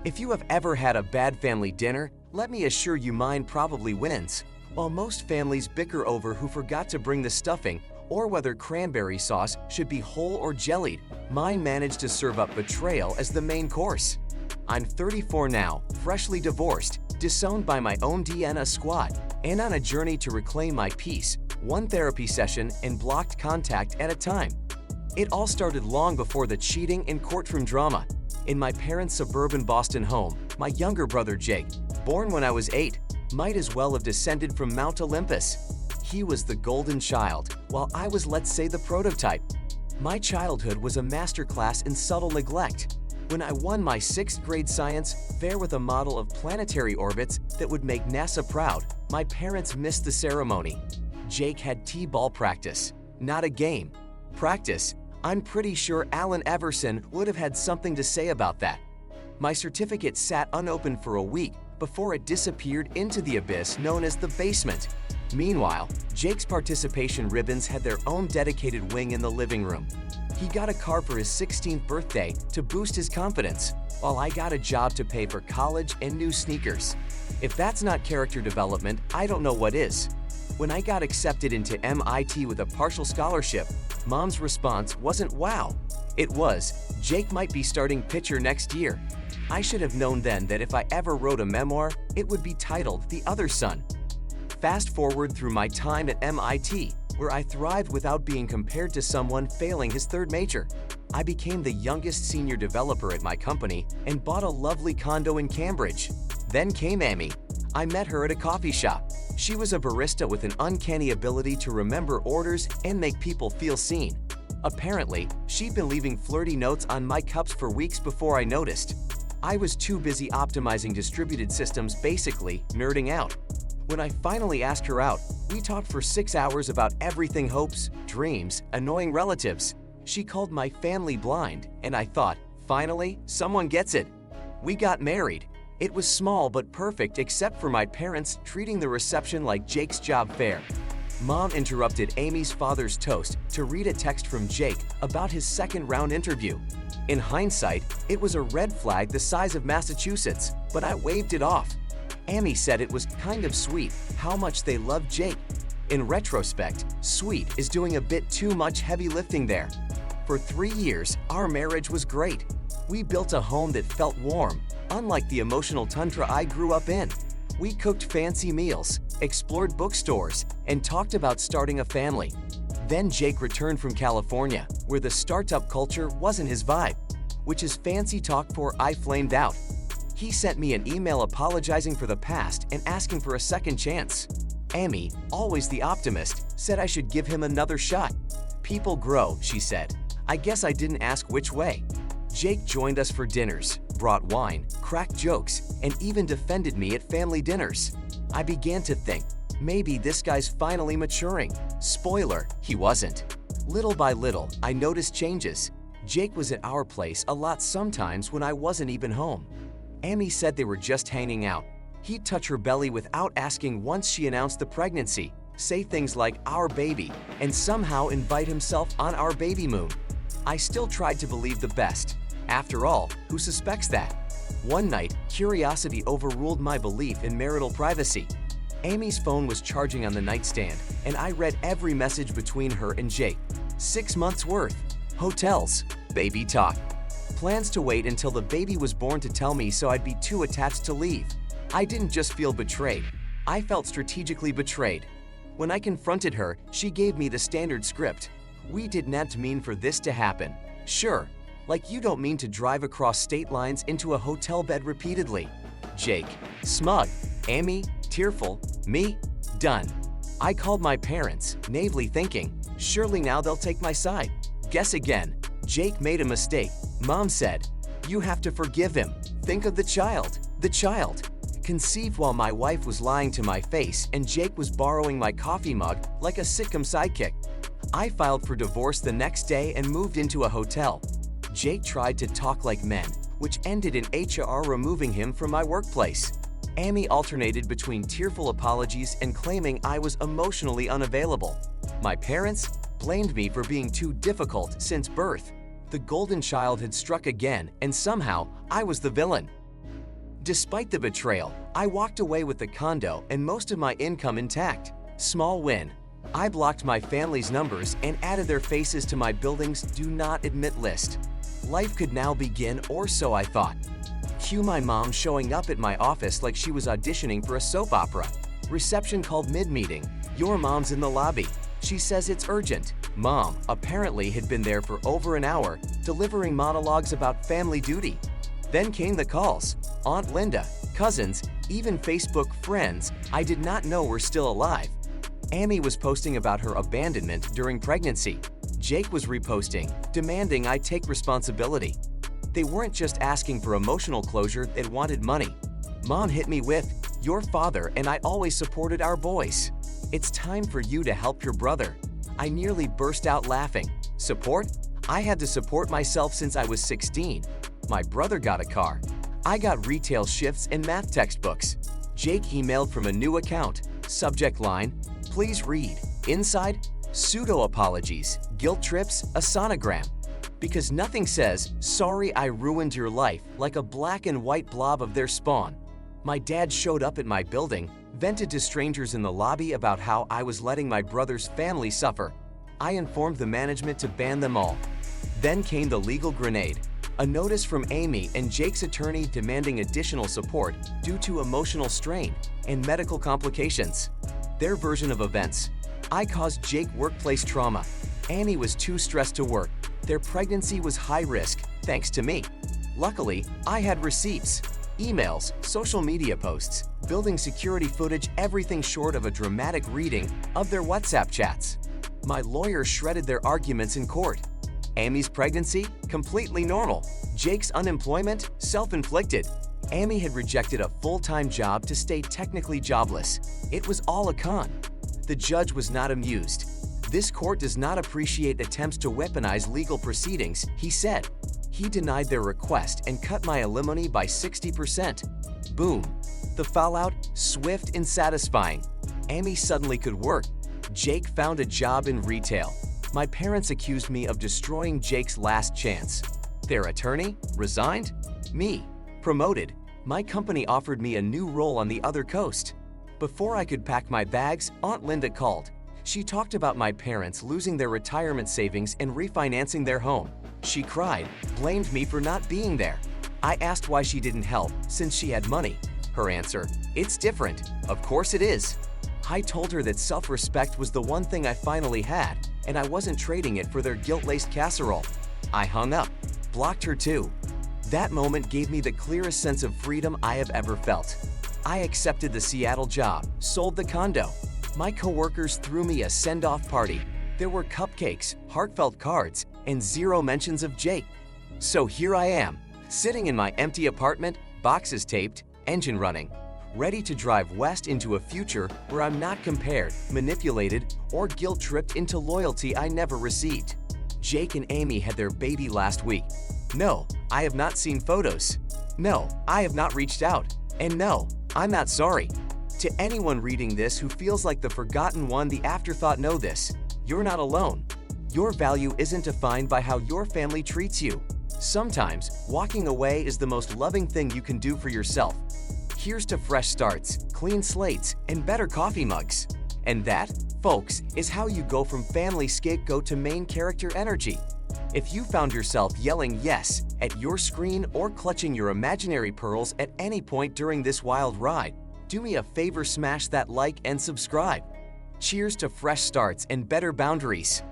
If you have ever had a bad family dinner, let me assure you mine probably wins. While most families bicker over who forgot to bring the stuffing or whether cranberry sauce should be whole or jellied, mine managed to serve up betrayal as the main course. I'm 34 now, freshly divorced, disowned by my own DNA squad, and on a journey to reclaim my peace, one therapy session and blocked contact at a time. It all started long before the cheating and courtroom drama. In my parents' suburban Boston home, my younger brother Jake, born when I was 8, might as well have descended from Mount Olympus. He was the golden child, while I was, let's say, the prototype. My childhood was a masterclass in subtle neglect. When I won my 6th grade science fair with a model of planetary orbits that would make NASA proud, my parents missed the ceremony. Jake had t-ball practice, not a game. Practice. I'm pretty sure Allen Everson would have had something to say about that. My certificate sat unopened for a week before it disappeared into the abyss known as the basement. Meanwhile, Jake's participation ribbons had their own dedicated wing in the living room. He got a car for his 16th birthday to boost his confidence, while I got a job to pay for college and new sneakers. If that's not character development, I don't know what is. When I got accepted into MIT with a partial scholarship, Mom's response wasn't wow. It was, Jake might be starting pitcher next year. I should have known then that if I ever wrote a memoir, it would be titled The Other Son. Fast forward through my time at MIT, where I thrived without being compared to someone failing his 3rd major. I became the youngest senior developer at my company and bought a lovely condo in Cambridge. Then came Amy. I met her at a coffee shop. She was a barista with an uncanny ability to remember orders and make people feel seen. Apparently, she'd been leaving flirty notes on my cups for weeks before I noticed. I was too busy optimizing distributed systems, basically nerding out. When I finally asked her out, we talked for 6 hours about everything: hopes, dreams, annoying relatives. She called my family blind, and I thought, finally, someone gets it. We got married. It was small but perfect except for my parents treating the reception like Jake's job fair. Mom interrupted Amy's father's toast to read a text from Jake about his 2nd-round interview. In hindsight, it was a red flag the size of Massachusetts, but I waved it off. Amy said it was kind of sweet how much they loved Jake. In retrospect, sweet is doing a bit too much heavy lifting there. For 3 years, our marriage was great. We built a home that felt warm, unlike the emotional tundra I grew up in. We cooked fancy meals, explored bookstores, and talked about starting a family. Then Jake returned from California, where the startup culture wasn't his vibe, which is fancy talk for I flamed out. He sent me an email apologizing for the past and asking for a second chance. Amy, always the optimist, said I should give him another shot. People grow, she said. I guess I didn't ask which way. Jake joined us for dinners, brought wine, cracked jokes, and even defended me at family dinners. I began to think, maybe this guy's finally maturing. Spoiler, he wasn't. Little by little, I noticed changes. Jake was at our place a lot sometimes when I wasn't even home. Amy said they were just hanging out. He'd touch her belly without asking once she announced the pregnancy, say things like our baby, and somehow invite himself on our baby moon. I still tried to believe the best. After all, who suspects that? One night, curiosity overruled my belief in marital privacy. Amy's phone was charging on the nightstand, and I read every message between her and Jake. 6 months worth. Hotels. Baby talk. Plans to wait until the baby was born to tell me so I'd be too attached to leave. I didn't just feel betrayed. I felt strategically betrayed. When I confronted her, she gave me the standard script. We did not mean for this to happen. Sure. Like you don't mean to drive across state lines into a hotel bed repeatedly. Jake. Smug. Amy. Tearful. Me. Done. I called my parents, naively thinking, surely now they'll take my side. Guess again. Jake made a mistake. Mom said, you have to forgive him. Think of the child. The child. Conceived while my wife was lying to my face and Jake was borrowing my coffee mug like a sitcom sidekick. I filed for divorce the next day and moved into a hotel. Jake tried to talk like men, which ended in HR removing him from my workplace. Amy alternated between tearful apologies and claiming I was emotionally unavailable. My parents blamed me for being too difficult since birth. The golden child had struck again, and somehow I was the villain. Despite the betrayal, I walked away with the condo and most of my income intact. Small win. I blocked my family's numbers and added their faces to my building's do not admit list. Life could now begin, or so I thought. Cue my mom showing up at my office like she was auditioning for a soap opera. Reception called mid-meeting. Your mom's in the lobby. She says it's urgent. Mom apparently had been there for over an hour, delivering monologues about family duty. Then came the calls. Aunt Linda, cousins, even Facebook friends I did not know were still alive. Amy was posting about her abandonment during pregnancy. Jake was reposting, demanding I take responsibility. They weren't just asking for emotional closure, they wanted money. Mom hit me with, "Your father and I always supported our boys. It's time for you to help your brother." I nearly burst out laughing. Support? I had to support myself since I was 16. My brother got a car. I got retail shifts and math textbooks. Jake emailed from a new account. Subject line, "Please read." Inside, pseudo-apologies, guilt trips, a sonogram. Because nothing says, "Sorry I ruined your life," like a black and white blob of their spawn. My dad showed up at my building, vented to strangers in the lobby about how I was letting my brother's family suffer. I informed the management to ban them all. Then came the legal grenade. A notice from Amy and Jake's attorney demanding additional support due to emotional strain and medical complications. Their version of events. I caused Jake workplace trauma. Annie was too stressed to work. Their pregnancy was high risk, thanks to me. Luckily, I had receipts, emails, social media posts, building security footage, everything short of a dramatic reading of their WhatsApp chats. My lawyer shredded their arguments in court. Amy's pregnancy? Completely normal. Jake's unemployment? Self-inflicted. Amy had rejected a full-time job to stay technically jobless. It was all a con. The judge was not amused. "This court does not appreciate attempts to weaponize legal proceedings," he said. He denied their request and cut my alimony by 60%. Boom. The fallout? Swift and satisfying. Amy suddenly could work. Jake found a job in retail. My parents accused me of destroying Jake's last chance. Their attorney? Resigned? Me. Promoted. My company offered me a new role on the other coast. Before I could pack my bags, Aunt Linda called. She talked about my parents losing their retirement savings and refinancing their home. She cried, blamed me for not being there. I asked why she didn't help, since she had money. Her answer, "It's different." Of course it is. I told her that self-respect was the one thing I finally had, and I wasn't trading it for their guilt-laced casserole. I hung up, blocked her too. That moment gave me the clearest sense of freedom I have ever felt. I accepted the Seattle job, sold the condo. My coworkers threw me a send-off party. There were cupcakes, heartfelt cards, and zero mentions of Jake. So here I am, sitting in my empty apartment, boxes taped, engine running, ready to drive west into a future where I'm not compared, manipulated, or guilt-tripped into loyalty I never received. Jake and Amy had their baby last week. No, I have not seen photos. No, I have not reached out. And no, I'm not sorry. To anyone reading this who feels like the forgotten one, the afterthought, know this: you're not alone. Your value isn't defined by how your family treats you. Sometimes, walking away is the most loving thing you can do for yourself. Here's to fresh starts, clean slates, and better coffee mugs. And that, folks, is how you go from family scapegoat to main character energy. If you found yourself yelling yes at your screen or clutching your imaginary pearls at any point during this wild ride, do me a favor, smash that like and subscribe. Cheers to fresh starts and better boundaries.